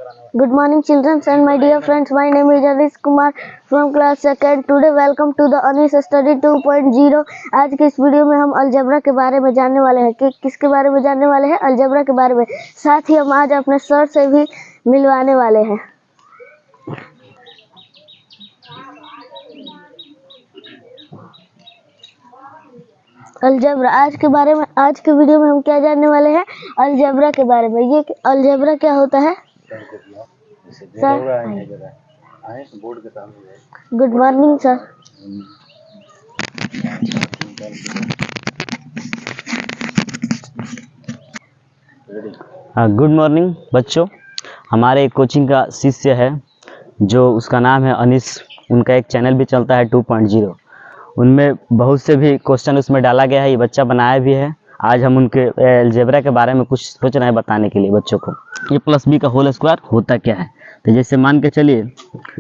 Good morning, children and my dear friends. My name is Alice Kumar from class second. Today, welcome to the Anis Study 2.0. आज की इस video में हम algebra के बारे में जानने वाले हैं कि किसके बारे में जानने वाले हैं, अलजेब्रा के बारे में। साथ ही हम आज अपने सर से भी मिलवाने वाले हैं। अलजेब्रा आज के वीडियो में हम क्या जानने वाले हैं, अलजेब्रा के बारे में। ये अलजेब्रा क्या होता है sir? Good morning sir. Good morning बच्चों। हमारे कोचिंग का शिष्य है जो उसका नाम है अनिस। उनका एक चैनल भी चलता है 2.0। उनमें बहुत से भी क्वेश्चन उसमें डाला गया है, ये बच्चा बनाया भी है। आज हम उनके अलजेब्रा के बारे में कुछ सोच रहे हैं बताने के लिए बच्चों को। ए प्लस बी का होल स्क्वायर होता क्या है। तो जैसे मान के चलिए,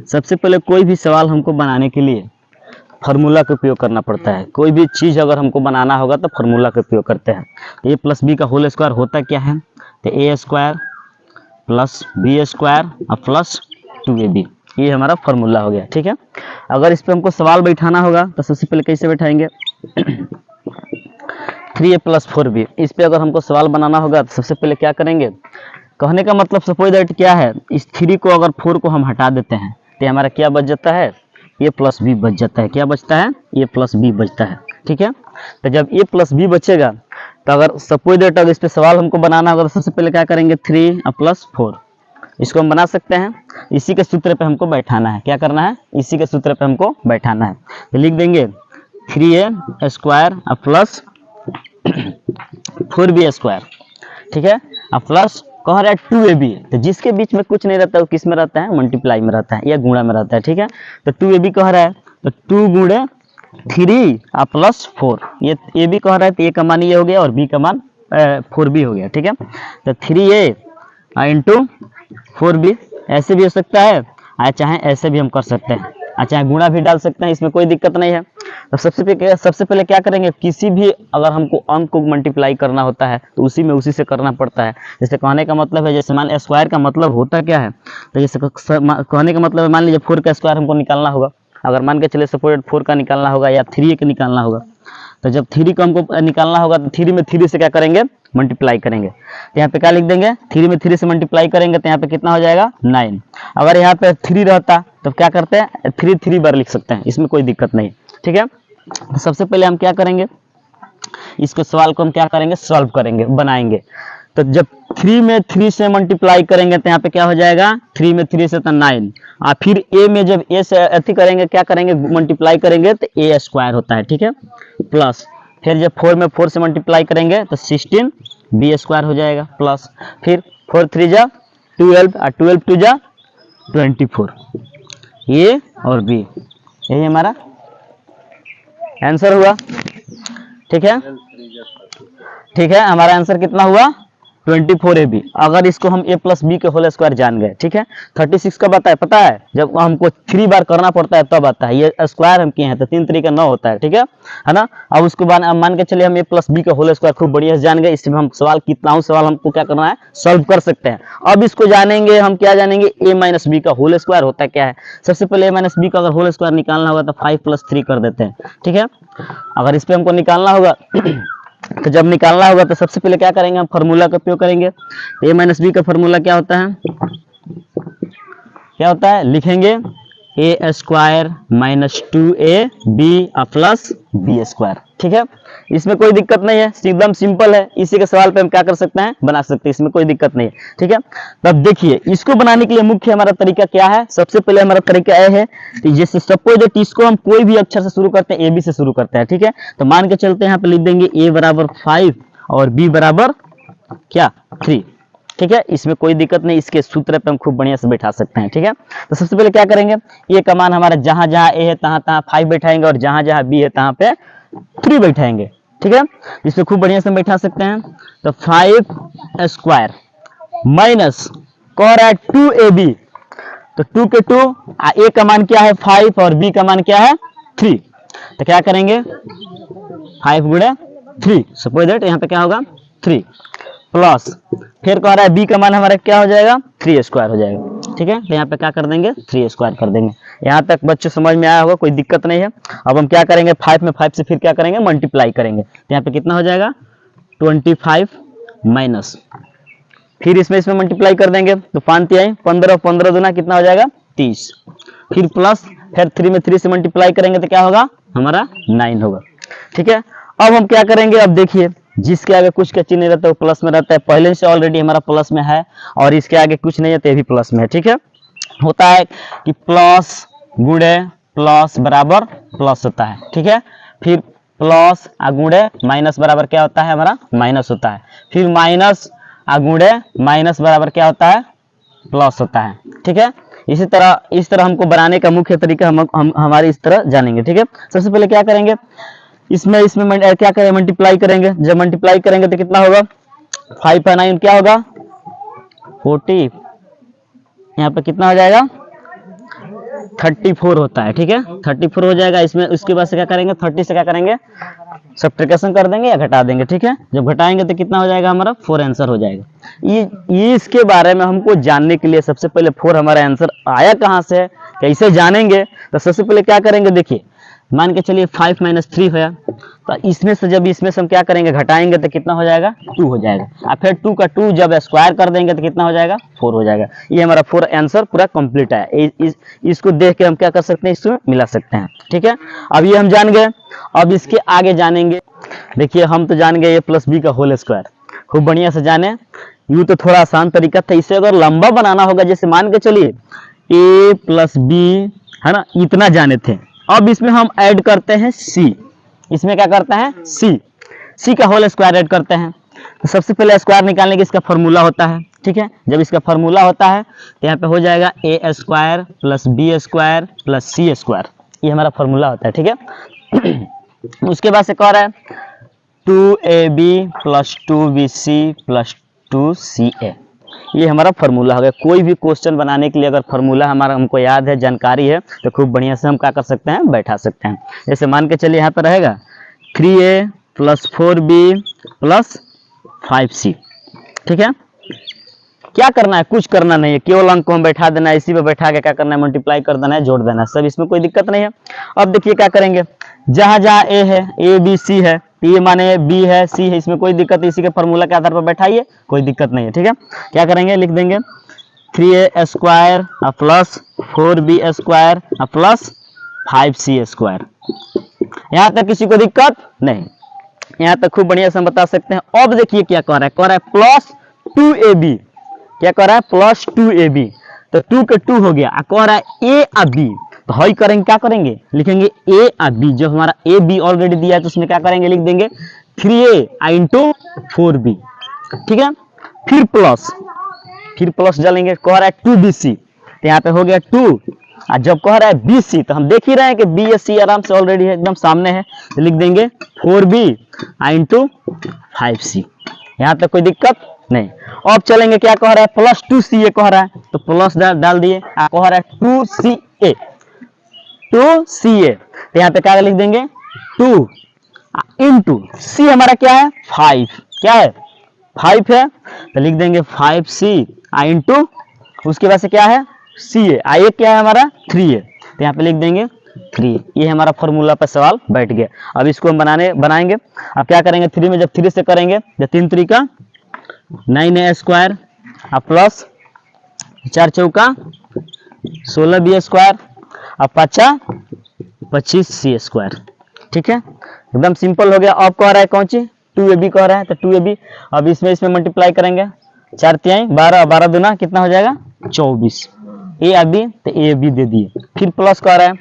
सबसे पहले कोई भी सवाल हमको बनाने के लिए फार्मूला का उपयोग करना पड़ता है। कोई भी चीज़ अगर हमको बनाना होगा तो फार्मूला का उपयोग करते हैं। ए प्लस बी का होल स्क्वायर होता क्या है, तो ए स्क्वायर प्लस बी स्क्वायर और प्लस 2ab, ये हमारा फार्मूला हो गया। ठीक है, अगर इस पे हमको सवाल बैठाना होगा तो सबसे पहले कैसे बैठाएंगे 3a प्लस 4b। इस पे अगर हमको सवाल बनाना होगा तो सबसे पहले क्या करेंगे, कहने का मतलब सपोज दैट क्या है, इस 3 को अगर 4 को हम हटा देते हैं तो हमारा क्या बच जाता है, a प्लस बी बच जाता है। क्या बचता है, a प्लस बी बचता है। ठीक है, तो जब a प्लस बी बचेगा तो अगर सपोज दैट अगर इस पे सवाल हमको बनाना होगा तो सबसे पहले क्या करेंगे 3 प्लस 4, इसको हम बना सकते हैं। इसी के सूत्र पे हमको बैठाना है। क्या करना है, इसी के सूत्र पे हमको बैठाना है। तो लिख देंगे 3a square plus 4b square. ठीक है, अब प्लस कह रहा है 2ab, तो जिसके बीच में कुछ नहीं रहता वो किस में रहता है, मल्टीप्लाई में रहता है या गुणा में रहता है। ठीक है, तो 2ab कह रहा है तो 2 गुणे 3 प्लस 4, ये ए बी कह रहा है तो ए का मान ये हो गया और बी का मान 4b हो गया। ठीक है, तो 3a इंटू 4b ऐसे भी हो सकता है, चाहे ऐसे भी हम कर सकते हैं, चाहे गुणा भी डाल सकते हैं, इसमें कोई दिक्कत नहीं है। तो सबसे पहले क्या करेंगे, किसी भी अगर हमको अंक को मल्टीप्लाई करना होता है तो उसी से करना पड़ता है। जैसे कहने का मतलब है, जैसे मान स्क्वायर का मतलब होता क्या है, तो जैसे कहने का मतलब है, मान लीजिए 4 का स्क्वायर हमको निकालना होगा। अगर मान के चले सपोज 4 का निकालना होगा या 3 का निकालना होगा, तो जब 3 को हमको निकालना होगा तो 3 में 3 से क्या करेंगे, मल्टीप्लाई करेंगे। तो यहाँ पे क्या लिख देंगे, 3 में 3 से मल्टीप्लाई करेंगे तो यहाँ पे कितना हो जाएगा 9। अगर यहाँ पे 3 रहता तो क्या करते हैं 3 बार लिख सकते हैं, इसमें कोई दिक्कत नहीं। ठीक है, तो सबसे पहले हम क्या करेंगे, इसको सवाल को हम क्या करेंगे, सॉल्व करेंगे, बनाएंगे। तो जब 3 में 3 से मल्टीप्लाई करेंगे तो यहाँ पे क्या हो जाएगा, 3 में 3 से तो 9, और फिर a में जब a से अति करेंगे, क्या करेंगे मल्टीप्लाई करेंगे तो a स्क्वायर होता है। ठीक है, प्लस फिर जब 4 में 4 से मल्टीप्लाई करेंगे तो 16 b स्क्वायर हो जाएगा, प्लस फिर 4 3 जा 12 और 12 2 जा 24, a और b, यही हमारा आंसर हुआ। ठीक है, ठीक है, हमारा आंसर कितना हुआ 24ab। अगर इसको हम a प्लस बी के होल स्क्वायर जान गए। ठीक है, 36 कब आता है पता है, जब हमको 3 बार करना पड़ता है तब आता है। ये स्क्वायर हम किए हैं तो 3 3 का 9 होता है। ठीक है ना। अब उसको मान के चलिए हम a प्लस बी के होल स्क्वायर खूब बढ़िया से जान गए। इसमें हम सवाल कितना सवाल हमको क्या करना है, सॉल्व कर सकते हैं। अब इसको जानेंगे हम, क्या जानेंगे, a माइनस बी का होल स्क्वायर होता क्या है। सबसे पहले a माइनस बी का अगर होल स्क्वायर निकालना होगा तो 5 प्लस 3 कर देते हैं। ठीक है, अगर इस पर हमको निकालना होगा तो जब निकालना होगा तो सबसे पहले क्या करेंगे, हम फार्मूला का उपयोग करेंगे। a माइनस बी का फार्मूला क्या होता है, लिखेंगे a square minus 2ab plus b square. ठीक है, इसमें कोई दिक्कत नहीं है, एकदम सिंपल है। इसी के सवाल पे हम क्या कर सकते हैं, बना सकते हैं, इसमें कोई दिक्कत नहीं है। ठीक है, तब देखिए इसको बनाने के लिए मुख्य हमारा तरीका क्या है। सबसे पहले हमारा तरीका यह है कि जैसे सपोज इसको हम कोई भी अक्षर से शुरू करते हैं, ए बी से शुरू करते हैं। ठीक है, तो मान के चलते हैं यहाँ पे लिख देंगे a बराबर 5 और b बराबर क्या 3। ठीक है, इसमें कोई दिक्कत नहीं, इसके सूत्र पे हम खूब बढ़िया से बैठा सकते हैं। ठीक है, तो सबसे पहले क्या करेंगे, ये का मान हमारा जहां जहां a है तहां तहां 5 बैठाएंगे और जहां जहां b है तहां पे 3 बैठाएंगे। ठीक है, इसमें खूब बढ़िया से बैठा सकते हैं। तो 5 स्क्वायर माइनस कह रहा है 2ab, तो 2 के 2, a का मान क्या है 5 और b का मान क्या है 3। तो क्या करेंगे 5 गुणे 3, सपोज दैट यहाँ पे क्या होगा 3 प्लस फिर कह रहा है बी का मान हमारा क्या हो जाएगा 3 स्क्वायर हो जाएगा। ठीक है, तो यहाँ पे क्या कर देंगे 3 स्क्वायर कर देंगे। यहाँ तक बच्चों समझ में आया होगा, कोई दिक्कत नहीं है। अब हम क्या करेंगे 5 में 5 से फिर क्या करेंगे मल्टीप्लाई करेंगे, तो यहाँ पे कितना हो जाएगा 25 माइनस, फिर इसमें मल्टीप्लाई कर देंगे तो 5 तिहाई 15, 15 दूना कितना हो जाएगा 30, फिर प्लस, फिर 3 में 3 से मल्टीप्लाई करेंगे तो क्या होगा हमारा 9 होगा। ठीक है, अब हम क्या करेंगे, अब देखिए जिसके आगे कुछ का चिन्ह रहता है वो प्लस में रहता है, पहले से ऑलरेडी हमारा प्लस में है, और इसके आगे कुछ नहीं है तो ये भी प्लस में है। ठीक है, होता है कि प्लस गुणे प्लस बराबर प्लस होता है। ठीक है, फिर प्लस गुणे माइनस बराबर क्या होता है हमारा माइनस होता है, फिर माइनस गुणे माइनस बराबर क्या होता है प्लस होता है। ठीक है, इस तरह हमको बनाने का मुख्य तरीका हम हमारे इस तरह जानेंगे। ठीक है, सबसे पहले क्या करेंगे, इसमें क्या करें मल्टीप्लाई करेंगे, जब मल्टीप्लाई करेंगे तो कितना होगा 5 और 9 क्या होगा 40, यहाँ पे कितना हो जाएगा 34 होता है। ठीक है, 34 हो जाएगा। इसमें उसके बाद से क्या करेंगे 30 से क्या करेंगे सब्ट्रैक्शन कर देंगे या घटा देंगे। ठीक है, जब घटाएंगे तो कितना हो जाएगा हमारा 4 आंसर हो जाएगा। ये इसके बारे में हमको जानने के लिए सबसे पहले 4 हमारा आंसर आया कहाँ से है, कैसे जानेंगे, तो सबसे पहले क्या करेंगे, देखिए मान के चलिए 5 - 3 है, तो इसमें से हम क्या करेंगे घटाएंगे तो कितना हो जाएगा 2 हो जाएगा, और फिर 2 का 2 जब स्क्वायर कर देंगे तो कितना हो जाएगा 4 हो जाएगा। ये हमारा 4 आंसर पूरा कंप्लीट है। इसको देख के हम क्या कर सकते हैं, इसमें मिला सकते हैं। ठीक है, अब ये हम जान गए। अब इसके आगे जानेंगे, देखिए हम तो जान गए a + b का होल स्क्वायर, खूब बढ़िया से जाने। यूँ तो थोड़ा आसान तरीका था, इसे अगर लंबा बनाना होगा, जैसे मान के चलिए a + b है ना, इतना जाने थे। अब इसमें हम ऐड करते हैं c, इसमें क्या करते हैं c का होल स्क्वायर ऐड करते हैं। तो सबसे पहले स्क्वायर निकालने के इसका फॉर्मूला होता है। ठीक है, जब इसका फॉर्मूला होता है तो यहाँ पे हो जाएगा a² + b² + c², ये हमारा फॉर्मूला होता है। ठीक है, उसके बाद से कह रहा है 2ab + 2bc + 2ca, ये हमारा फॉर्मूला हो गया। कोई भी क्वेश्चन बनाने के लिए अगर फॉर्मूला हमको याद है, जानकारी है, तो खूब बढ़िया से हम क्या कर सकते हैं बैठा सकते हैं। जैसे मान के चलिए यहाँ पर रहेगा 3a + 4b + 5c। ठीक है, क्या करना है, कुछ करना नहीं है, केवल अंक को हम बैठा देना है, इसी पे बैठा के क्या करना है मल्टीप्लाई कर देना है, जोड़ देना है, सब इसमें कोई दिक्कत नहीं है। अब देखिए क्या करेंगे, जहां जहां a है a b c है, ये माने b है c है, इसमें कोई दिक्कत, इसी के फॉर्मूला के आधार पर बैठाइए, कोई दिक्कत नहीं है। ठीक है, क्या करेंगे लिख देंगे 3a² + 4b² + 5c²। यहाँ तक किसी को दिक्कत नहीं, यहाँ तक खूब बढ़िया से हम बता सकते हैं। अब देखिए क्या कह रहा है +2ab, क्या कह रहा है +2ab, तो 2 के 2 हो गया, कह रहा है a और b, तो हई करेंगे क्या करेंगे लिखेंगे a और b, जो हमारा a b ऑलरेडी दिया है तो उसमें क्या करेंगे लिख देंगे 3a × 4b। ठीक है, फिर प्लस डालेंगे, कह रहा है 2bc, तो यहाँ पे हो गया 2, और जब कह रहा है bc तो हम देख ही रहे हैं कि b या c आराम से ऑलरेडी एकदम सामने है, तो लिख देंगे 4b × 5c। यहाँ तक कोई दिक्कत नहीं। अब चलेंगे, क्या कह रहा है +2ca कह रहा है, तो प्लस डाल दिए, कह रहा है 2ca, तो यहाँ पे क्या लिख देंगे 2 × c हमारा क्या है 5, क्या है 5 है, तो लिख देंगे 5c × उसके बाद से क्या है ca, आइए क्या है हमारा 3a, तो यहाँ पे लिख देंगे 3। ये हमारा फॉर्मूला पर सवाल बैठ गया। अब इसको हम बनाएंगे। अब क्या करेंगे 3 में जब 3 से करेंगे तो 3 × 3 = 9a² प्लस 4 × 4 = 16b² और 5 × 25c²। ठीक है, एकदम सिंपल हो गया। अब कह रहा है कौन सी 2ab कह रहा है, तो 2ab अब इसमें मल्टीप्लाई करेंगे, 4 तिहाई 12, 12 दूना कितना हो जाएगा 24, a और b, तो a b दे दिए, फिर प्लस कह रहा है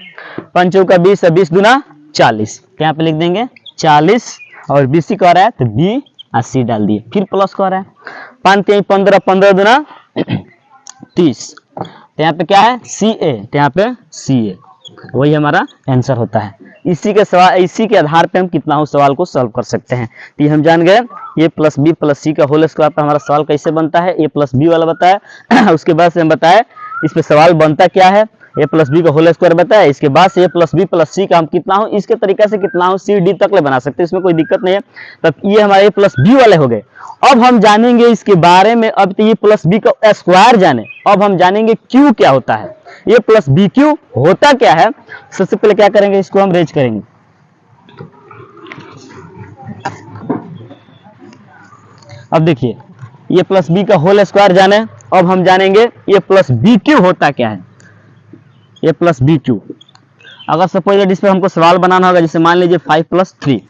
5 × 4 = 20, 20 दूना 40, तो यहाँ पे लिख देंगे 40, और bc कह रहा है तो b और c डाल दिए, फिर प्लस कह रहा है 5 तिहाई 15, 15 दूना 30, तो यहाँ पे क्या है ca, तो यहाँ पे ca, वही हमारा आंसर होता है। इसी के आधार पे हम कितना हो सवाल को सॉल्व कर सकते हैं। तो ये हम जान गए a + b + c का होल स्क्वायर पर हमारा सवाल कैसे बनता है, a + b वाला बताया। उसके बाद से हम बताए इस पे सवाल बनता क्या है, a + b का होल स्क्वायर बताया। इसके बाद से a + b + c का हम कितना हो इसके तरीके से कितना हो c d तक ले बना सकते हैं, इसमें कोई दिक्कत नहीं है। तब ये हमारे a + b वाले हो गए। अब हम जानेंगे इसके बारे में। अब तो ये प्लस बी का स्क्वायर जाने, अब हम जानेंगे क्यू क्या होता है, ये प्लस बी क्यू होता क्या है। सबसे पहले क्या करेंगे, इसको हम रेज करेंगे। अब देखिए ये प्लस बी का होल स्क्वायर जाने, अब हम जानेंगे ये प्लस बी क्यू होता क्या है। ये प्लस बी क्यू, अगर सपोज इस पे हमको सवाल बनाना होगा, जैसे मान लीजिए 5 + 3,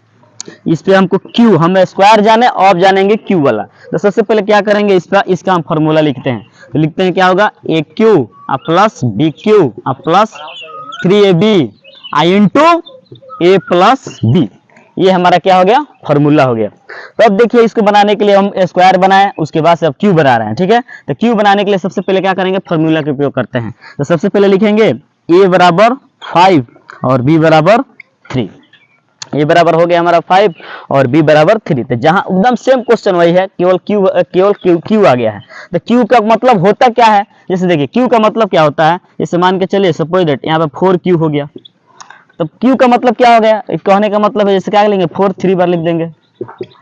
इस पे हमको क्यू, हम स्क्वायर जाने और जानेंगे क्यू वाला। तो सबसे पहले क्या करेंगे, इसका हम फॉर्मूला लिखते हैं। तो लिखते हैं क्या होगा, a cube plus b cube plus 3ab आई इंटू ए प्लस बी। ये हमारा क्या हो गया, फॉर्मूला हो गया। तो अब देखिए इसको बनाने के लिए हम स्क्वायर बनाए, उसके बाद से अब क्यू बना रहे हैं, ठीक है। तो क्यू बनाने के लिए सबसे पहले क्या करेंगे, फॉर्मूला का उपयोग करते हैं। तो सबसे पहले लिखेंगे ए बराबर 5 और बी बराबर 3। ए बराबर हो गया हमारा 5 और बी बराबर 3। तो जहां एकदम सेम क्वेश्चन वही है, केवल क्यू आ गया है। तो क्यू का मतलब होता क्या है, जैसे देखिए क्यू का मतलब क्या होता है, जैसे मान के चलिए सपोज दैट यहाँ पे 4q हो गया। तो क्यू का मतलब क्या हो गया, कहने का मतलब है जैसे क्या लेंगे 4 3 बार लिख देंगे,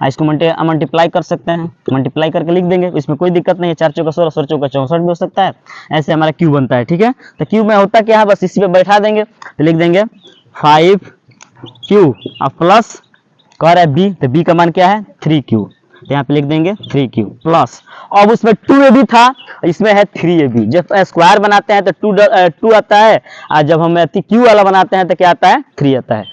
इसको मल्टीप्लाई कर सकते हैं, मल्टीप्लाई करके लिख देंगे, इसमें कोई दिक्कत नहीं है। 4 चौका 16, 16 चौका 64 भी हो सकता है। ऐसे हमारा क्यू बनता है, ठीक है। तो क्यू में होता क्या है, बस इसी पे बैठा देंगे। तो लिख देंगे 5q अब प्लस कह रहा है बी, तो बी का मान क्या है 3q, तो यहाँ पे लिख देंगे 3q प्लस, अब उसमें 2ab था, इसमें है 3ab। जब स्क्वायर बनाते हैं तो 2 आता है, और जब हम क्यू वाला बनाते हैं तो क्या आता है, 3 आता है।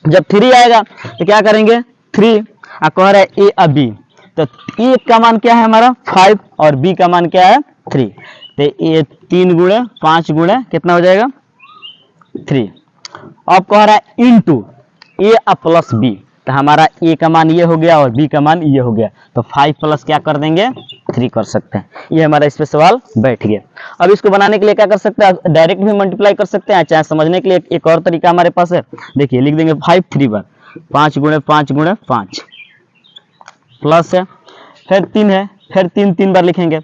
जब 3 आएगा तो क्या करेंगे 3, और कह रहा है ए अब बी, तो ए का मान क्या है हमारा 5 और बी का मान क्या है 3। तो ये 3 गुणे 5 गुणे कितना हो जाएगा 3। अब कह रहा है इनटू ए प्लस बी, तो हमारा ए का मान ये हो गया और बी का मान ये हो गया। तो 5 प्लस क्या कर देंगे 3 कर सकते हैं। ये हमारा इस पे सवाल बैठ गया। अब इसको बनाने के लिए क्या कर सकते हैं, डायरेक्ट भी मल्टीप्लाई कर सकते हैं, चाहे समझने के लिए एक और तरीका हमारे पास है। देखिए लिख देंगे 5 3 बार, 5 गुणे 5 गुणे 5 प्लस है, फिर 3 है, फिर 3 3 बार लिखेंगे,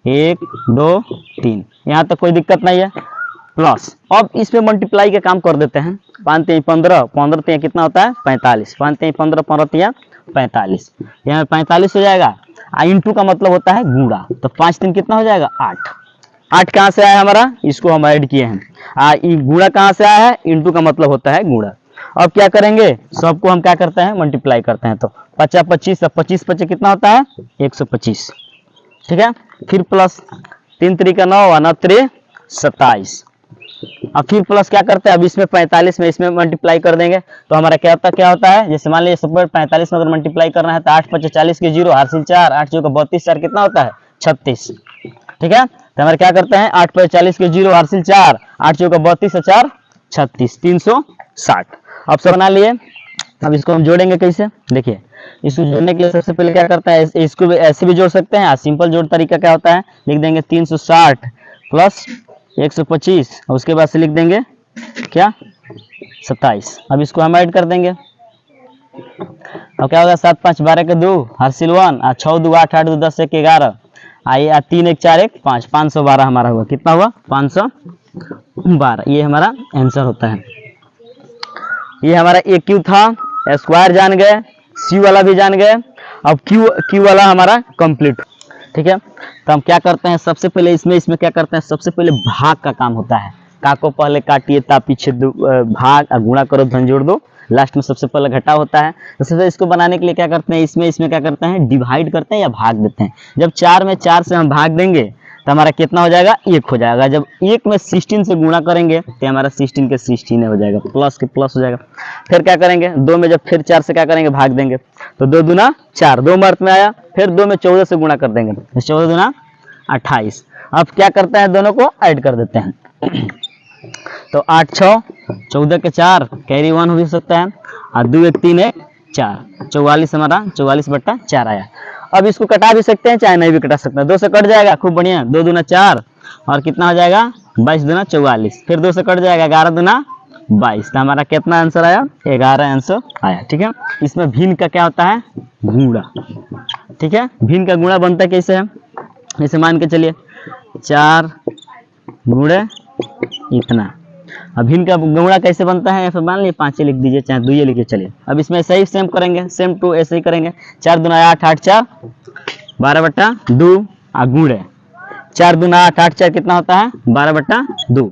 1 2 3, यहाँ तक कोई दिक्कत नहीं है। प्लस अब इस पे मल्टीप्लाई का काम कर देते हैं। 5 3 15, 15 3 कितना होता है 45, 5 3 15, 15 3 45, यहाँ 45 हो जाएगा। इंटू का मतलब होता है गुणा, तो 5 3 कितना हो जाएगा 8। 8 कहाँ से आया हमारा, इसको हम ऐड किए हैं। गुणा कहाँ से आया है, इंटू का मतलब होता है गुणा। अब क्या करेंगे, सबको हम क्या करते हैं मल्टीप्लाई करते हैं। तो 50 25, 25 25 कितना होता है 125, ठीक है। फिर प्लस 3 3 का 9 और 9 3 27। अब फिर प्लस क्या करते हैं, अब इसमें 45 में इसमें मल्टीप्लाई कर देंगे, तो हमारा क्या होता है, जैसे मान लीजिए सब 45 में अगर मल्टीप्लाई करना है तो 8 5 40 के 0 हासिल 4, 8 चौका 32, 4 कितना होता है 36, ठीक है। तो हमारे क्या करते हैं 8 5 40 के 0 हासिल 4, 8 चौका 32 और 4 36, 360। अब सब बना लिए। अब इसको हम जोड़ेंगे कैसे, देखिए इसको जोड़ने के लिए सबसे पहले क्या करता है, इसको भी ऐसे भी जोड़ सकते हैं। सिंपल जोड़ तरीका क्या होता है, लिख देंगे 360 प्लस 125, और उसके बाद से लिख देंगे क्या 27। अब इसको हम ऐड कर देंगे। अब क्या होगा 7 5 12 के 2 हासिल 1, 6 2 8 8 2 10 1 11, आइए 3 1 4 1 5, 512 हमारा हुआ। कितना हुआ 512। ये हमारा आंसर होता है। ये हमारा एक क्यू था, स्क्वायर जान गए, सी वाला भी जान गए। अब क्यू वाला हमारा कंप्लीट, ठीक है। तो हम क्या करते हैं, सबसे पहले इसमें क्या करते हैं, सबसे पहले भाग का काम होता है। का को पहले काटिए, ता पीछे भाग, गुणा करो धन जोड़ दो, लास्ट में सबसे पहले घटा होता है। तो सबसे इसको बनाने के लिए क्या करते हैं, इसमें क्या करते हैं डिवाइड करते हैं या भाग देते हैं। जब 4 में 4 से हम भाग देंगे तो हमारा कितना हो जाएगा 1 हो जाएगा। जब 1 में 16 से गुणा करेंगे तो हमारा 16 के 16 हो जाएगा, प्लस के प्लस हो जाएगा। फिर क्या करेंगे 2 में जब फिर 4 से क्या करेंगे भाग देंगे, तो 2 दूना 4, 2 अर्थ में आया। फिर 2 में 14 से गुणा कर देंगे, 14 दूना 28। अब क्या करते हैं, दोनों को ऐड कर देते हैं। तो 8 6 14 के 4 कैरी 1 हो सकता है, और 2 1 3 1 4, 44 हमारा 44/4 आया। अब इसको कटा भी सकते हैं, चाहे नहीं भी कटा सकते हैं। 2 से कट जाएगा, खूब बढ़िया, 2 दूना 4 और कितना हो जाएगा 22 दूना 44। फिर 2 से कट जाएगा, 11 दूना 22। तो हमारा कितना आंसर आया 11 आंसर आया, ठीक है। इसमें भिन्न का क्या होता है गुणा, ठीक है। भिन्न का गुणा बनता है कैसे है, जैसे मान के चलिए 4 गुणे इतना, अब भिन्न का गुणा कैसे बनता है, या फिर मान लीजिए 5 लिख दीजिए, चाहे 2 लिखिए, चलिए अब इसमें ऐसे ही सेम करेंगे, सेम टू ऐसे ही करेंगे। 4 दूना 8, 8 4 12/2 गुणे 4 दूना 8, 8 4 कितना होता है 12/2।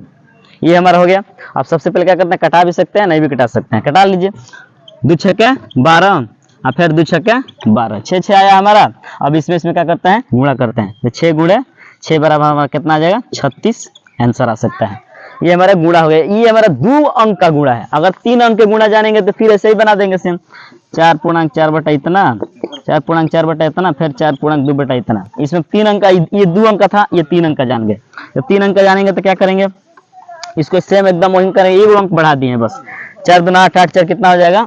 ये हमारा हो गया। अब सबसे पहले क्या करते हैं, कटा भी सकते हैं, नहीं भी कटा सकते हैं, कटा लीजिए। 2 छक्के 12 और फिर 2 छक्के 12, 6 6 आया हमारा। अब इसमें क्या करते हैं, गुणा करते हैं, तो 6 गुणे 6 बराबर हमारा कितना आ जाएगा 36 आंसर आ सकता है। ये हमारा गुणा हो गया। ये हमारा 2 अंक का गुणा है। अगर 3 अंक के गुणा जानेंगे तो फिर ऐसे ही बना देंगे सेम, 4.4 बटा इतना, 4.4 बटा इतना, फिर 4.2 बटा इतना। इसमें 3 अंक का, ये 2 अंक का था, ये 3 अंक का जान गए। तो 3 अंक का जानेंगे तो क्या करेंगे, इसको सेम एकदम वही करेंगे, एक अंक बढ़ा दिए बस। 4 दूना 8, 8 4 कितना हो जाएगा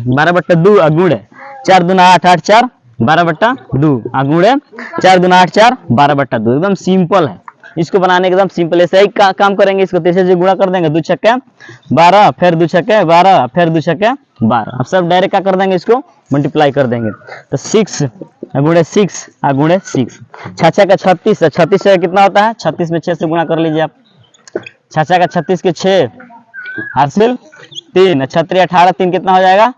12/2 गुणे 4 दूना 8, 8 4 12/2 गुणे 4 दूना 8 4 12/2। एकदम सिंपल है, इसको बनाने के एकदम सिंपल। ऐसे ही काम करेंगे, इसको तीसरे से गुणा कर देंगे, 2 छक्के 12 फिर 2 छक्के 12 फिर 2 छक्के 12। अब सब डायरेक्ट क्या कर देंगे, इसको मल्टीप्लाई कर देंगे। तो 6 गुणे 6 गुणे 6, 6 का 36, 36 से कितना होता है, 36 में 6 से गुणा कर लीजिए आप। 6 का 36 के 6 हासिल 3, 36 18 3 कितना हो जाएगा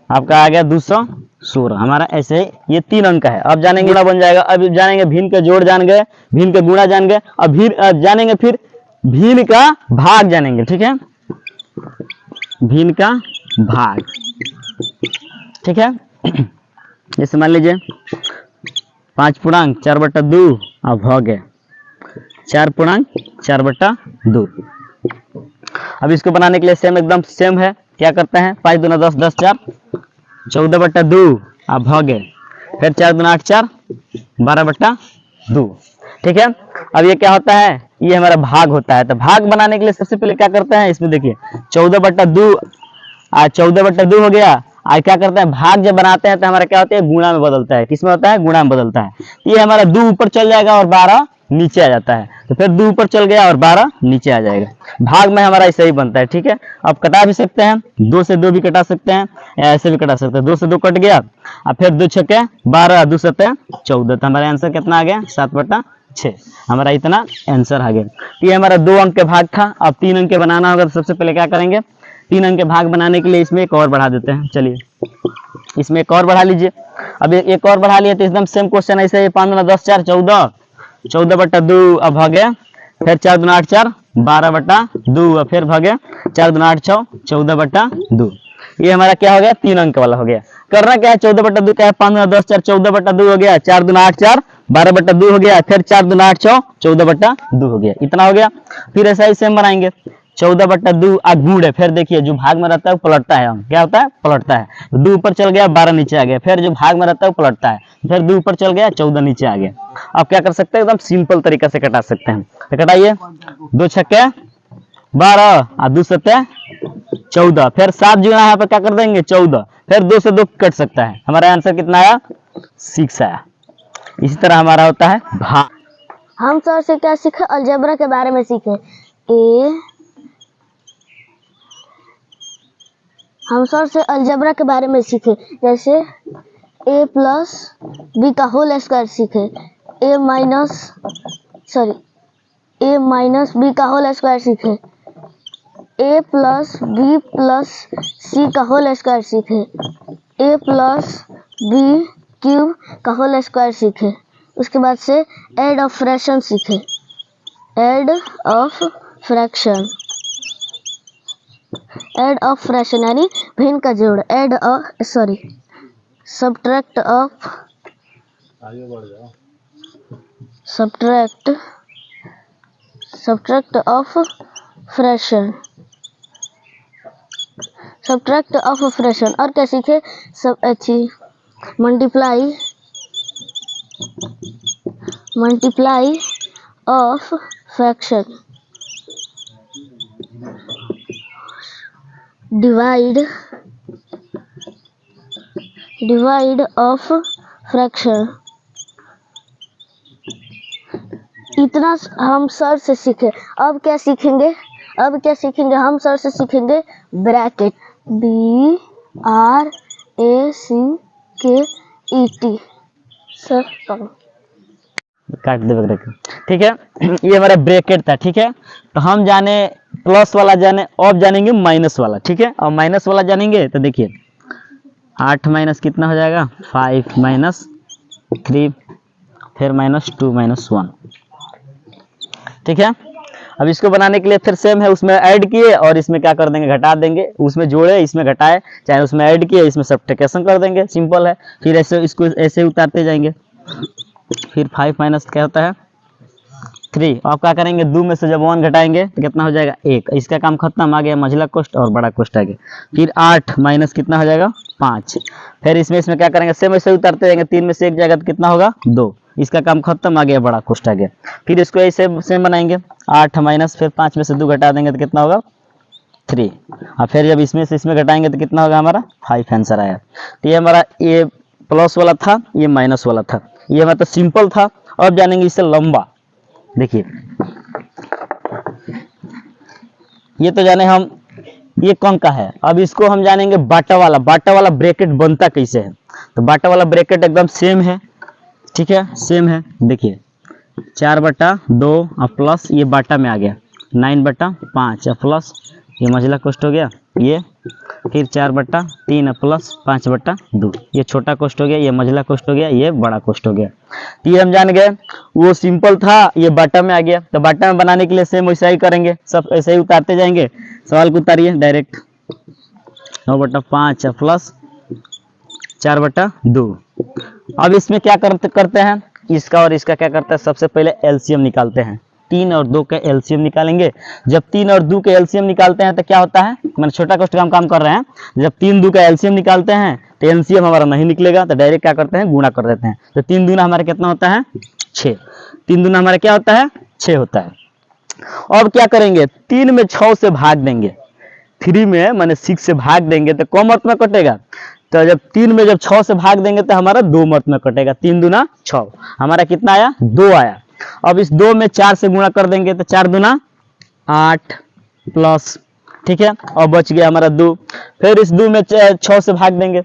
आपका आ गया 216 हमारा। ऐसे ही ये 3 अंक है। अब जानेंगे गुणा बन जाएगा। अब जानेंगे भिन्न के जोड़ जान गए, भिन्न के गुणा जान गए। अब जानेंगे फिर भिन्न का भाग जानेंगे, ठीक है, भिन्न का भाग, ठीक है। जैसे मान लीजिए 5.4/2 और भाग है 4.4/2। अब इसको बनाने के लिए सेम एकदम सेम है, क्या करते हैं, 5 दूना 10, 10 4 14/2 अब भागे, फिर 4 दूना 8 4 12/2, ठीक है। अब ये क्या होता है, ये हमारा भाग होता है। तो भाग बनाने के लिए सबसे पहले क्या करते हैं, इसमें देखिए 14/2 14/2 हो गया। आज क्या करते हैं, भाग जब बनाते हैं तो हमारा क्या होता है, गुणा में बदलता है। किसमें होता है, गुणा में बदलता है। ये हमारा 2 ऊपर चल जाएगा और 12 नीचे आ जाता है। तो फिर 2 ऊपर चल गया और 12 नीचे आ जाएगा। भाग में हमारा ऐसे ही बनता है, ठीक है। अब कटा भी सकते हैं, 2 से 2 भी कटा सकते हैं, या ऐसे भी कटा सकते हैं। 2 से 2 कट गया और फिर 2 छक्के 12, 2 सत्ते 14। तो हमारा आंसर कितना आ गया 7/6। हमारा इतना आंसर आ गया। ये हमारा 2 अंक के भाग था। अब 3 अंक के बनाना होगा तो सबसे पहले क्या करेंगे, 3 अंक के भाग बनाने के लिए इसमें एक और बढ़ा देते हैं। चलिए इसमें एक और बढ़ा लीजिए। अब एक और बढ़ा लिया तो एकदम सेम क्वेश्चन ऐसे ही 5 दूना 10 4 14, 14/2 अब भागे, फिर 4 दूना 8 4 12/2 और फिर भागे 4 दूना 8 6 14/2। ये हमारा क्या हो गया, 3 अंक वाला हो गया। करना क्या है, 14/2 क्या है, 5 दूना 10 4 14/2 हो गया, 4 दूना 8 4 12/2 हो गया, फिर 4 दूना 8 6 14/2 हो गया, इतना हो गया। फिर ऐसा ही सेम बनाएंगे 14/2 गुण है। फिर देखिए जो भाग में रहता है वो पलटता है, हम क्या होता है, पलटता है। 2 ऊपर चल गया 12 नीचे आ गया, फिर जो भाग में रहता है वो पलटता है, फिर 2 ऊपर चल गया 14 नीचे आ गया। अब क्या कर सकते हैं, एकदम सिंपल तरीका से कटा सकते हैं। तो कटाइए, 2 छक्के 12 और 2 सत्ते 14, फिर 7 जो यहाँ पर क्या कर देंगे 14, फिर 2 से 2 कट सकता है। हमारा आंसर कितना आया 6 आया। इसी तरह हमारा होता है भाग। हम सर से क्या सीखे, अलजेब्रा के बारे में सीखे। हम सर से अलजेब्रा के बारे में सीखे, जैसे a प्लस बी का होल स्क्वायर सीखे, a माइनस बी का होल स्क्वायर सीखे, a प्लस बी प्लस सी का होल स्क्वायर सीखे, a प्लस बी क्यूब का होल स्क्वायर सीखे। उसके बाद से एड ऑफ फ्रैक्शन सीखे, एड ऑफ फ्रैक्शन यानी भिन्न का जोड़, सब्ट्रैक्ट ऑफ फ्रैक्शन। और क्या सीखे, सब अच्छी multiply of fraction, divide of fraction. इतना हम सर से सीखे। अब क्या सीखेंगे, हम सर से सीखेंगे ब्रैकेट, BRACKET। सर काट दे ब्रैकेट, ठीक है। ये हमारा ब्रैकेट था, ठीक है। तो हम जाने प्लस वाला जाने, अब जानेंगे माइनस वाला, ठीक है। और माइनस वाला जानेंगे तो देखिए 8 माइनस कितना हो जाएगा 5 माइनस 3 फिर -2 -1, ठीक है। अब इसको बनाने के लिए फिर सेम है, उसमें ऐड किए और इसमें क्या कर देंगे घटा देंगे, उसमें जोड़े इसमें घटाए, चाहे उसमें ऐड किए इसमें सब्ट्रैक्शन कर देंगे, सिंपल है। फिर ऐसे इसको ऐसे उतारते जाएंगे, फिर 5 माइनस क्या होता है 3। अब क्या करेंगे 2 में से जब 1 घटाएंगे तो कितना हो जाएगा 1, इसका काम खत्म, आ गया मझला कोष्ठ और बड़ा कोष्ठ आ गया। फिर 8 माइनस कितना हो जाएगा 5, फिर इसमें क्या करेंगे सेम ऐसे उतारते जाएंगे, 3 में से 1 जाएगा तो कितना होगा 2, इसका काम खत्म, आ गया बड़ा कोष्ठ आ गया। फिर इसको ऐसे सेम बनाएंगे 8 माइनस फिर 5 में से 2 घटा देंगे तो कितना होगा 3, और फिर जब इसमें से इसमें घटाएंगे तो कितना होगा हमारा 5 आंसर आया। तो ये हमारा ये प्लस वाला था, ये माइनस वाला था, ये मतलब सिंपल था। अब जानेंगे इससे लंबा, देखिए ये तो जाने हम ये कौन का है, अब इसको हम जानेंगे बाटा वाला। बाटा वाला ब्रैकेट बनता कैसे है, तो बाटा वाला ब्रैकेट एकदम सेम है, ठीक है, सेम है। देखिए 4/2 और प्लस ये बाटा में आ गया 9/5 और प्लस ये मझला कोष्ठ हो गया ये, फिर 4/3 और प्लस 5/2, ये छोटा कोष्ठ हो गया, ये मझला कोष्ठ हो गया, ये बड़ा कोष्ठ हो गया। तो ये हम जान गए, वो सिंपल था, ये बाटा में आ गया। तो बाटा में बनाने के लिए सेम वैसा ही करेंगे, सब ऐसे ही उतारते जाएंगे। सवाल को उतारिए डायरेक्ट, 9/5 प्लस 4/2। अब इसमें क्या करते हैं, इसका और इसका क्या करते हैं, सबसे पहले एलसीएम निकालते हैं। 3 और 2 का एलसीएम निकालेंगे। जब 3 और 2 के एलसीएम निकालते हैं तो क्या होता है, मैंने छोटा कोष्ठ का काम कर रहे हैं, जब 3 2 का एलसीएम निकालते हैं तो एलसीएम हमारा नहीं निकलेगा, तो डायरेक्ट क्या करते हैं गुणा कर देते हैं। तो 3 दूना हमारा कितना होता है 6, 3 दूना हमारा क्या होता है 6 होता है। अब क्या करेंगे 3 में 6 से भाग देंगे, 3 में माने 6 से भाग देंगे तो कम अर्थ में कटेगा। तो जब 3 में जब 6 से भाग देंगे तो हमारा 2 अर्थ में कटेगा, 3 दूना 6, हमारा कितना आया 2 आया। अब इस 2 में 4 से गुणा कर देंगे तो 4 दूना 8 प्लस, ठीक है, और बच गया हमारा 2। फिर इस 2 में 6 से भाग देंगे,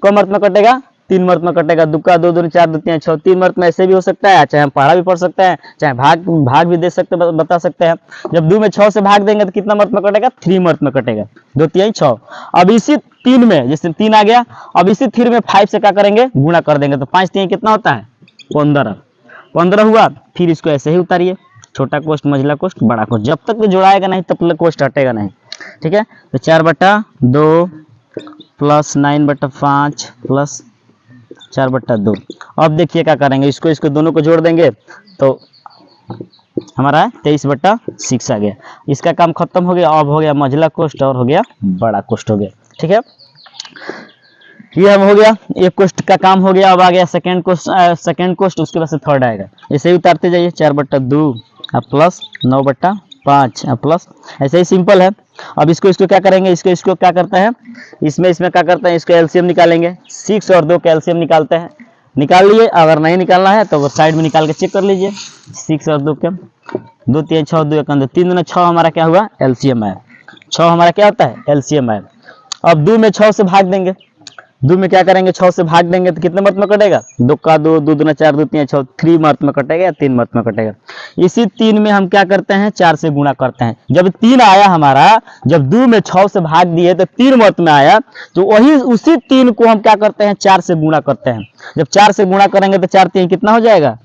कम अर्थ में कटेगा 3 अर्थ में कटेगा, 2 का 2 दूनी 4 2 3 6, 3 अर्थ में ऐसे भी हो सकता है, चाहे हम पढ़ा भी पढ़ सकते हैं, चाहे भाग भी दे सकते बता सकते हैं। जब 2 में 6 से भाग देंगे तो कितना अर्थ में कटेगा 3 अर्थ में कटेगा, 2 3 6। अब इसी 3 में जैसे 3 आ गया, अब इसी 3 में 5 से क्या करेंगे गुणा कर देंगे, तो 5 3 कितना होता है 15 हुआ। फिर इसको ऐसे ही उतारिए, छोटा कोष्ठ मझला कोष्ठ बड़ा कोष्ठ, जब तक जोड़ाएगा नहीं तब तक कोष्ठ हटेगा नहीं, ठीक है। तो 4/2 प्लस 9/5 प्लस 4/2। अब देखिए क्या करेंगे, इसको दोनों को जोड़ देंगे तो हमारा 23/6 आ गया, इसका काम खत्म हो गया। अब हो गया मझला कोष्ठ और हो गया बड़ा कोष्ठ हो गया, ठीक है। ये अब हो गया, एक कोष्ठ का काम हो गया। अब आ गया सेकंड कोष्ठ, उसके बाद से थर्ड आएगा। ऐसे ही उतारते जाइए 4/2 प्लस 9/5 प्लस, ऐसे ही सिंपल है। अब इसको क्या करेंगे, इसको क्या करते हैं, इसमें क्या करते हैं, इसको एलसीएम निकालेंगे। 6 और 2 का एलसीएम निकालते हैं, निकाल लिए। अगर नहीं निकालना है तो वो साइड में निकाल के चेक कर लीजिए। 6 और 2 के 2 3 6 2 1 2 3 दूना 6 हमारा क्या हुआ एलसीएम है, 6 हमारा क्या होता है एलसीएम है। अब 2 में 6 से भाग देंगे, 2 में क्या करेंगे 6 से भाग देंगे तो कितने अर्थ में कटेगा, 2 का 2 2 दूना 4 2 3 6, 3 अर्थ में कटेगा या 3 अर्थ में कटेगा। इसी 3 में हम क्या करते हैं 4 से गुणा करते हैं। जब 3 आया हमारा, जब 2 में 6 से भाग दिए तो 3 अर्थ में आया, तो वही उसी 3 को हम क्या करते हैं 4 से गुणा करते हैं। जब 4 से गुणा करेंगे तो 4 3 कितना हो जाएगा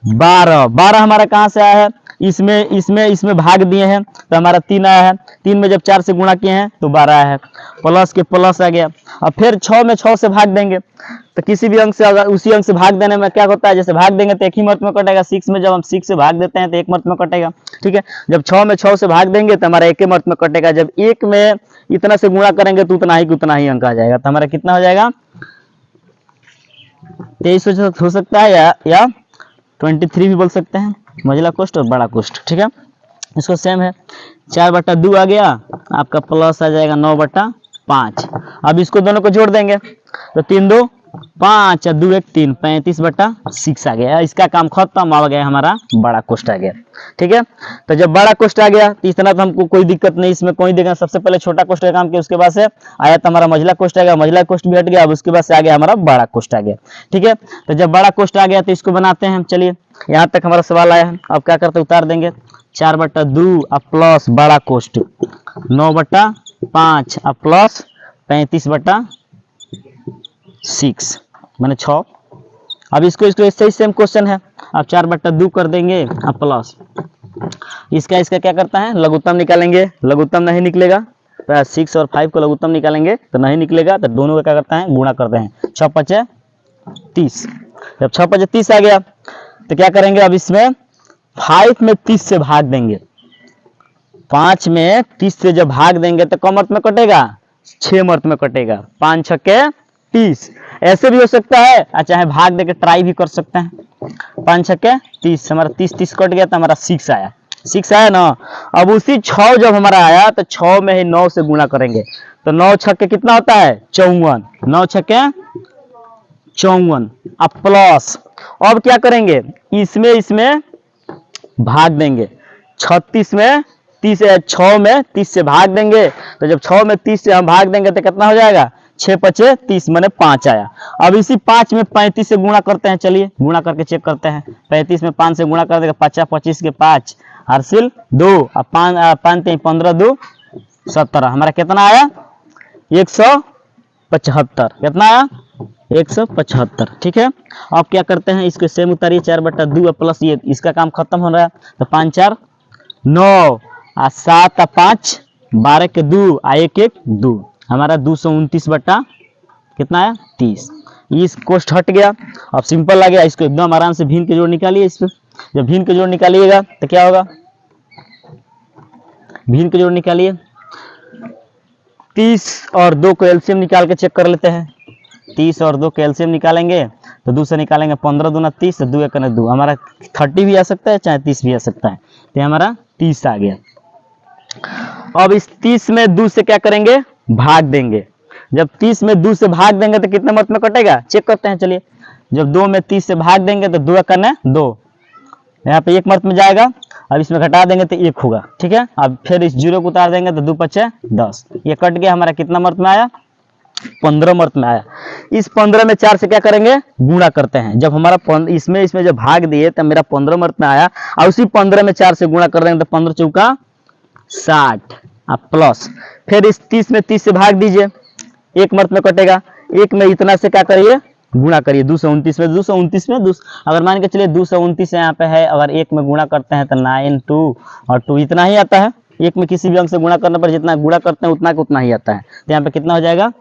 12 हमारा कहाँ से आया है, इसमें भाग दिए हैं तो हमारा 3 आया है। 3 में जब 4 से गुणा किए हैं तो 12 आया है, प्लस के प्लस आ गया। अब फिर 6 में 6 से भाग देंगे तो किसी भी अंक से, अगर उसी अंक से भाग देने में क्या होता है, जैसे भाग देंगे तो एक ही अर्थ में कटेगा। 6 में जब हम 6 से भाग देते हैं तो 1 अर्थ में कटेगा, ठीक है। जब 6 में 6 से भाग देंगे तो हमारा 1 अर्थ में कटेगा। जब 1 में इतना से गुणा करेंगे तो उतना ही अंक आ जाएगा, तो हमारा कितना हो जाएगा 23 हो सकता है या 23 भी बोल सकते हैं, मझला कोष्ठ और बड़ा कोष्ठ, ठीक है। इसको सेम है 4/2 आ गया आपका, प्लस आ जाएगा 9/5। अब इसको दोनों को जोड़ देंगे तो 3 2 5 और 2 1 3, 35/6 आ गया। इसका काम खत्म, आ गया हमारा बड़ा कोष्ठ आ गया, ठीक है। तो जब बड़ा कोष्ठ आ गया तो इतना तो हमको कोई दिक्कत नहीं, इसमें कोई दिक्कत। सबसे पहले छोटा कोष्ठ का काम किया, उसके बाद से आया तो हमारा मझला कोष्ठ आ गया, मझला कोष्ठ भी हट गया। अब उसके बाद से आ गया हमारा बड़ा कोष्ठ आ गया, ठीक है। तो जब बड़ा कोष्ठ आ गया तो इसको बनाते हैं हम, चलिए यहाँ तक हमारा सवाल आया है। अब क्या करते उतार देंगे, 4/2 अब प्लस बड़ा कोष्ट 9/5 अब प्लस 35/6 मैंने 6। अब इसको ऐसे ही सेम क्वेश्चन है। अब 4/2 कर देंगे अब प्लस इसका क्या करता है, लघुत्तम निकालेंगे, लघुत्तम नहीं निकलेगा तो 6 और 5 को लघुत्तम निकालेंगे तो नहीं निकलेगा, तो दोनों का क्या करता है, गुणा करते हैं। 6×5 = 30। जब 6×5 = 30 आ गया तो क्या करेंगे, अब इसमें 5 में 30 से भाग देंगे। 5 में 30 से जब भाग देंगे तो कम अर्थ में कटेगा, 6 अर्थ में कटेगा। 5×6 = 30। ऐसे भी हो सकता है, चाहे भाग देके ट्राई भी कर सकते हैं। 5×6 = 30, हमारा 30 कट गया तो हमारा 6 आया, 6 आया ना। अब उसी 6 जब हमारा आया तो 6 में ही 9 से गुणा करेंगे तो 9×6 कितना होता है, 54। 9×6 = 54 अब प्लस, अब क्या करेंगे, इसमें भाग देंगे। 36 में 30 6 में 30 से भाग देंगे तो जब 6 में 30 से हम भाग देंगे तो कितना हो जाएगा, 6×5 = 30 मैंने 5 आया। अब इसी 5 में 35 से गुणा करते हैं, चलिए गुणा करके चेक करते हैं। 35 में 5 से गुणा कर देगा, 5 25 के 5 हासिल 2 अब 5 15 2 17 हमारा कितना आया, 175। कितना आया, 175। ठीक है। अब क्या करते हैं, इसको सेम उतारिए, 4/2 प्लस ये इसका काम खत्म हो रहा है तो 5 4 9 7 5 12 के 2 1 1 2 हमारा 229 कितना है, 30। इस कोष्ठ हट गया। अब सिंपल आ गया, इसको एकदम आराम से भिन्न के जोड़ निकालिए। इस पे जब भिन्न के जोड़ निकालिएगा तो क्या होगा, भिन्न के जोड़ निकालिए। 30 और 2 को एलसीएम निकाल के चेक कर लेते हैं। 30 और 2 को एलसीएम निकालेंगे तो 2 से निकालेंगे 15 दूना 30, 2 1 2 हमारा 30 भी आ सकता है, चाहे 30 भी आ सकता है, तो हमारा 30 आ गया। अब इस 30 में 2 से क्या करेंगे, भाग देंगे। जब 30 में 2 से भाग देंगे तो कितने मत में कटेगा, चेक करते हैं। चलिए जब 2 में 30 से भाग देंगे तो 2 1 2 यहाँ पे 1 मत में जाएगा। अब इसमें घटा देंगे तो 1 होगा। ठीक है। अब फिर इस 0 को उतार देंगे तो 2 5 10 ये कट गया। हमारा कितना मर्त में आया, 15 मर्त में आया। इस 15 में 4 से क्या करेंगे, गुणा करते हैं। जब हमारा इसमें जब भाग दिए तब मेरा 15 मर्त में आया और उसी 15 में 4 से गुणा कर देंगे तो 15 चौका 60 अब प्लस फिर इस 30 में 30 से भाग दीजिए, 1 मर्त में कटेगा। 1 में इतना से क्या करिए, गुणा करिए। 229 में 229 में अगर मान के चलिए 229 यहाँ पे है, अगर 1 में गुणा करते हैं तो 9 2 और 2 इतना ही आता है। 1 में किसी भी अंक से गुणा करने पर जितना गुणा करते हैं उतना का उतना ही आता है। तो यहाँ पे कितना हो जाएगा,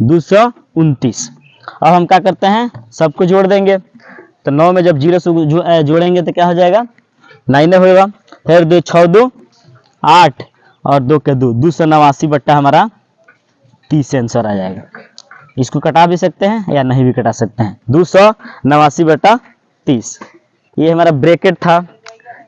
229। अब हम क्या करते हैं, सबको जोड़ देंगे तो 9 में जब 0 से जोड़ेंगे तो क्या हो जाएगा, 9 होगा। फिर 2 6 2 8 और 2 के 2 289 हमारा 30 आंसर आ जाएगा। इसको कटा भी सकते हैं या नहीं भी कटा सकते हैं। 289/30 ये हमारा ब्रैकेट था,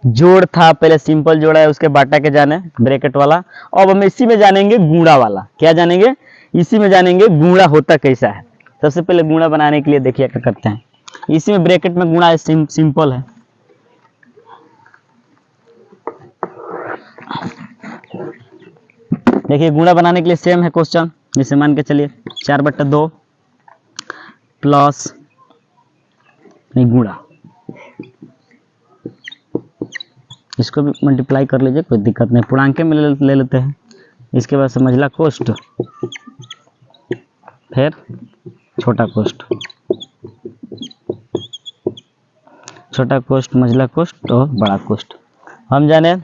जोड़ था। पहले सिंपल जोड़ा है, उसके बाटा के जाने ब्रैकेट वाला। अब हम इसी में जानेंगे गुणा वाला। क्या जानेंगे, इसी में जानेंगे गुणा होता कैसा है। सबसे पहले गुणा बनाने के लिए देखिए क्या करते हैं, इसी में ब्रैकेट में गुणा सिंपल है। देखिए गुणा बनाने के लिए सेम है क्वेश्चन। जैसे मान के चलिए 4/2 प्लस नहीं गुणा, इसको भी मल्टीप्लाई कर लीजिए, कोई दिक्कत नहीं। पूर्णांक में ले लेते हैं। इसके बाद समझला कोष्ठ, फिर छोटा कोष्ठ, छोटा कोष्ठ, मझला कोष्ठ और बड़ा कोष्ठ हम जाने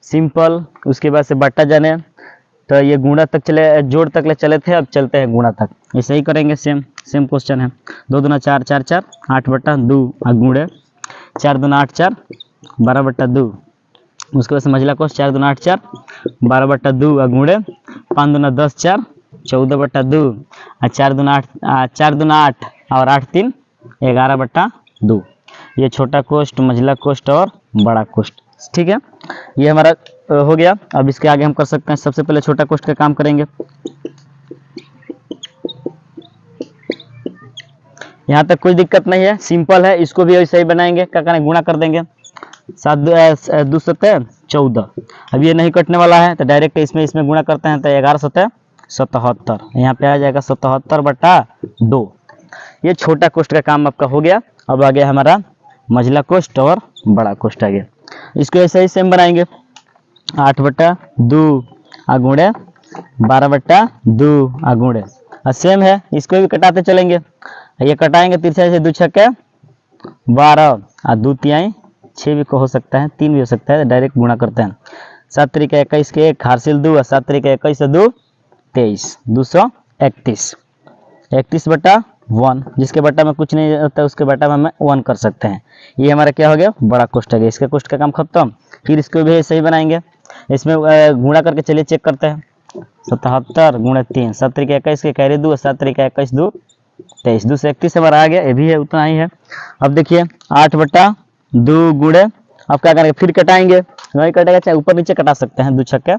सिंपल। उसके बाद से बट्टा जाने, तो ये गुणा तक चले, जोड़ तक ले चले थे, अब चलते हैं गुणा तक। ऐसे ही करेंगे, सेम क्वेश्चन है। 2 दूना 4 4 4 8/2 गुणे 4 दूना 8 4 12/2। उसके बाद समझला कोष्ठ 4 दूना 8 4 12/2 गुणे 5 दूना 10 4 14/2 और 4 दूना 8 और 8 3 11/2। ये छोटा कोष्ठ, मझला कोष्ठ और बड़ा कोष्ठ। ठीक है, ये हमारा हो गया। अब इसके आगे हम कर सकते हैं। सबसे पहले छोटा कोष्ठ का काम करेंगे। यहाँ तक कोई दिक्कत नहीं है, सिंपल है। इसको भी ऐसे ही बनाएंगे। क्या करें, गुणा कर देंगे। 7 2 7 14। अब ये नहीं कटने वाला है तो डायरेक्ट इसमें गुणा करते हैं तो 11 7 77। यहाँ पे आ जाएगा 77/2। ये छोटा कोष्ठ का काम आपका हो गया। अब आ गया हमारा मझला कोष्ट और बड़ा कोष्ट आ गया। इसको ऐसे ही सेम बनाएंगे, 8/2 गुणे 12/2 गुणे, सेम है, इसको भी कटाते चलेंगे। ये कटाएंगे तिरछा से, 2 छक्के 12 और 2 तिहाई 6 भी हो सकता है, 3 भी हो सकता है, डायरेक्ट गुणा करते हैं। 7 3 21 के 1 हासिल 2 और 7 3 21 2 23, 231, 31/1, जिसके बटा में कुछ नहीं रहता उसके बटा में हम 1 कर सकते हैं। ये हमारा क्या हो गया, बड़ा कोष्ठ हो गया। इसका कोष्ठ का काम खत्म। फिर इसको भी ऐसे ही बनाएंगे, इसमें गुणा करके चलिए चेक करते हैं। 77 गुणे 3, 7 3 21 के कैरी 2, 7 3 21 2 23, 231 हमारा आ गया। ये भी है, उतना ही है। अब देखिए 8/2 गुणे, अब क्या करेंगे, फिर कटाएंगे, नहीं कटेगा चाहे ऊपर नीचे कटा सकते हैं, 2 छक्के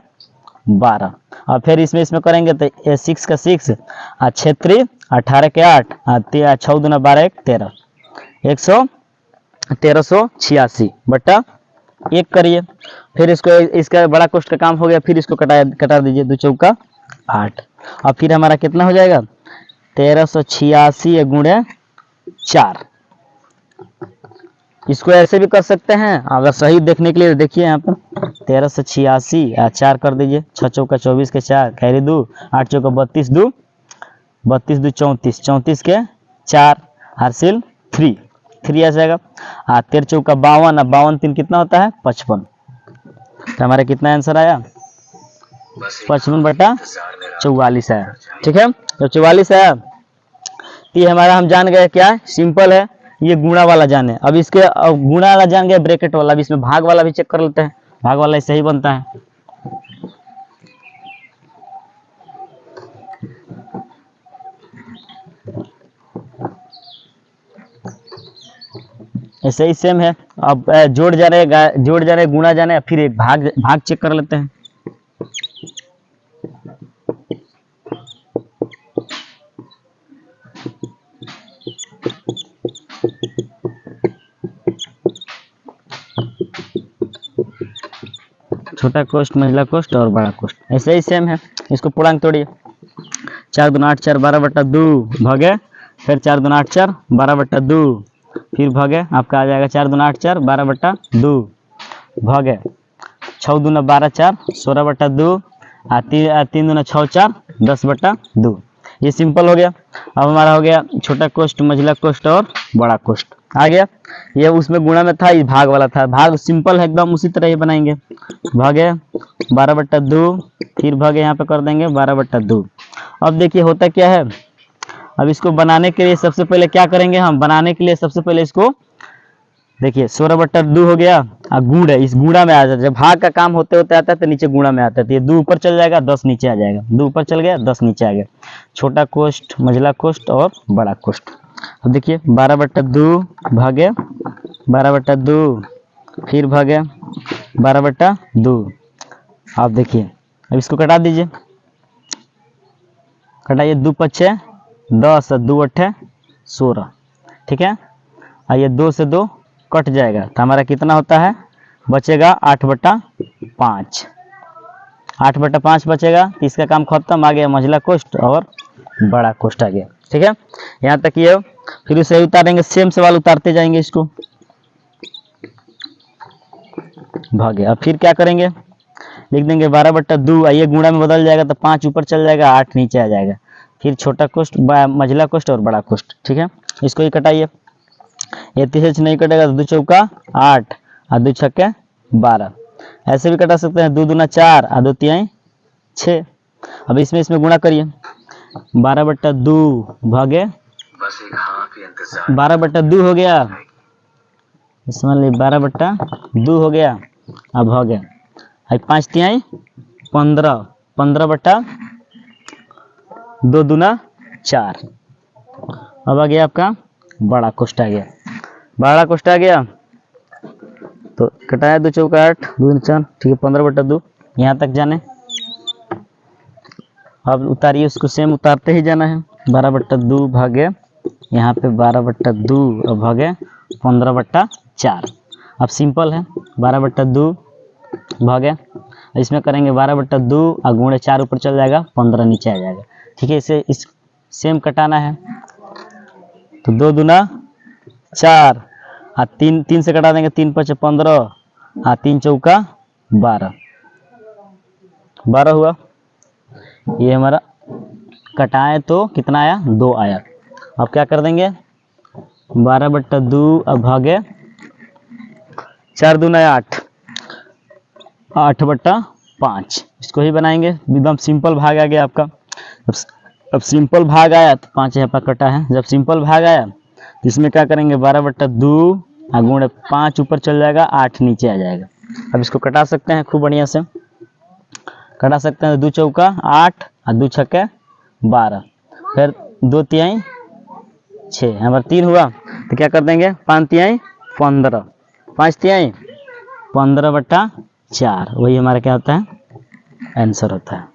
12, और फिर इसमें करेंगे तो 6 का 6 और 6 3 18 के 8 और 6 दूना 12 1 13, 1386 बटा 1 करिए। फिर इसको, इसका बड़ा कोष्ठ का काम हो गया। फिर इसको कटा दीजिए, 2 चौका 8, और फिर हमारा कितना हो जाएगा, 1386 गुणे 4। इसको ऐसे भी कर सकते हैं, अगर सही देखने के लिए देखिए यहाँ पर 1386 4 कर दीजिए, 6 चौका 24 के 4 कैरी 2, 8 चौका 32 2 32 2 34, 34 के 4 हासिल 3 आ जाएगा। 13 चौका 52 और 52 3 कितना होता है, 55। तो हमारा कितना आंसर आया, 55/44 आया। ठीक है, तो 44 आया। ये हमारा हम जान गए क्या है, सिंपल है। ये गुणा वाला जाने, अब इसके गुणा वाला जान गए, ब्रैकेट वाला। अब इसमें भाग वाला भी चेक कर लेते हैं, भाग वाला ऐसे ही बनता है। ऐसे ही सेम है। अब जोड़ जाने गुणा जाने, फिर एक भाग चेक कर लेते हैं। छोटा कोष्ठ, मझला कोष्ठ और बड़ा कोष्ठ ऐसे ही सेम है। इसको पूर्णांक तोड़िए, 4 दूना 8 4 12/2 भागे, फिर 4 दूना 8 4 12/2, फिर भागे आपका आ जाएगा 4 दूना 8 4 12/2 भागे, 6 दूना 12 4 16/2 और 3 दूना 6 4 10/2। ये सिंपल हो गया। अब हमारा हो गया छोटा कोष्ठ, मझला कोष्ठ और बड़ा कोष्ठ आ गया। ये उसमें गुणा में था, ये भाग वाला था। भाग सिंपल है एकदम, उसी तरह ही बनाएंगे। भागे 12/2, फिर भागे यहाँ पे कर देंगे 12/2। अब देखिए होता क्या है, अब इसको बनाने के लिए सबसे पहले क्या करेंगे हम, बनाने के लिए सबसे पहले इसको देखिए 16/2 हो गया, गुण है, इस गुणा में आ जाता है। जब भाग का काम होते होते आता है तो नीचे गुणा में आता है, तो ये 2 ऊपर चल जाएगा, 10 नीचे आ जाएगा, 2 ऊपर चल गया, 10 नीचे आ गया। छोटा कोष्ठ, मझला कोष्ठ और बड़ा कोष्ठ। अब देखिए 12/2 भागे 12/2, फिर भागे 12/2। अब देखिए, अब इसको कटा दीजिए, कटाइए, 2 5 10 और 2 8 16। ठीक है, और ये 2 से 2 कट जाएगा, तो हमारा कितना होता है, बचेगा 8/5। 8/5 बचेगा। इसका काम खत्म, आ गया मझला कोष्ठ और बड़ा कोष्ठ आ गया। ठीक है, यहाँ तक ये। फिर उसे उतारेंगे, सेम सवाल उतारते जाएंगे इसको, भागे। अब फिर क्या करेंगे, लिख देंगे 12/2, ये गुणा में बदल जाएगा तो 5 ऊपर चल जाएगा, 8 नीचे आ जाएगा। फिर छोटा कोष्ठ, मझला कोष्ठ और बड़ा कोष्ठ। ठीक है, इसको ही कटाइए, ये 30 नहीं कटेगा तो 2 चौका 8 और 2 छक्के 12। ऐसे भी कटा सकते हैं, 2 दूना 4 और 2 तिहाई 6। अब इसमें गुणा करिए, 12/2 भागे 12/2 हो गया, समझ लीजिए 12/2 हो गया। अब भागे 5 तिहाई 15, 15/2 दूना 4। अब आ गया आपका बड़ा कोष्ठ आ गया, बड़ा कोष्ठ आ गया। तो कटाया, 2 चौका 8 2 4, ठीक है, 15/2 यहाँ तक जाने। अब उतारिए, उसको सेम उतारते ही जाना है। 12/2 भागे यहाँ पे 12/2 और भागे 15/4। अब सिंपल है, 12/2 भागे, इसमें करेंगे 12/2 और गुणे 4 ऊपर चल जाएगा, 15 नीचे आ जाएगा। ठीक है, इसे इस सेम कटाना है, तो 2 दूना 4 हाँ 3 से कटा देंगे, 3 5 15, हाँ 3 चौका 12, 12 हुआ। ये हमारा कटाए तो कितना आया, 2 आया। अब क्या कर देंगे, 12/2 अब भागे 4 दूना 8, 8/5, इसको ही बनाएंगे। एकदम सिंपल भाग आ गया आपका। अब सिंपल भाग आया तो 5 यहाँ पर कटा है। जब सिंपल भाग आया तो इसमें क्या करेंगे, 12/2 गुणे 5 ऊपर चल जाएगा, 8 नीचे आ जाएगा। अब इसको कटा सकते हैं, खूब बढ़िया से कटा सकते हैं। 2 चौका 8 और 2 छक्के 12, फिर 2 तिहाई 6, यहाँ पर 3 हुआ तो क्या कर देंगे, 5 तिहाई 15, 5 तिहाई 15/4, वही हमारा क्या होता है, आंसर होता है।